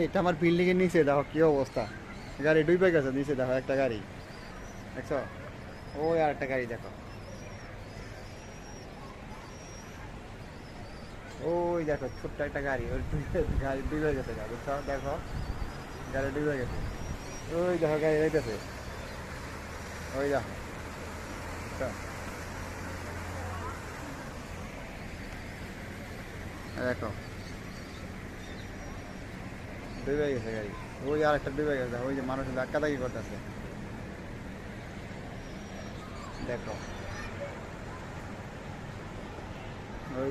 এটা আমার বিল্ডিং এর নিচে, দেখো কি অবস্থা, গাড়ি ডুবে গেছে নিচে, দেখো একটা গাড়ি দেখছো, ওই আর একটা গাড়ি দেখো, ওই দেখো ছোট্ট একটা গাড়ি, ওই গাড়ি ডুবে গেছে, গাড়ি বুঝছো, দেখো গাড়ি ডুবে গেছে, ওই দেখো গাড়ি যাইতেছে, ওই দেখো বুঝছো? দেখো ডুবে গেছে গাড়ি, ওই আর একটা ডুবে গেছে, ওই যে মানুষ ধাক্কা ধাক্কি করতেছে, দেখো ওই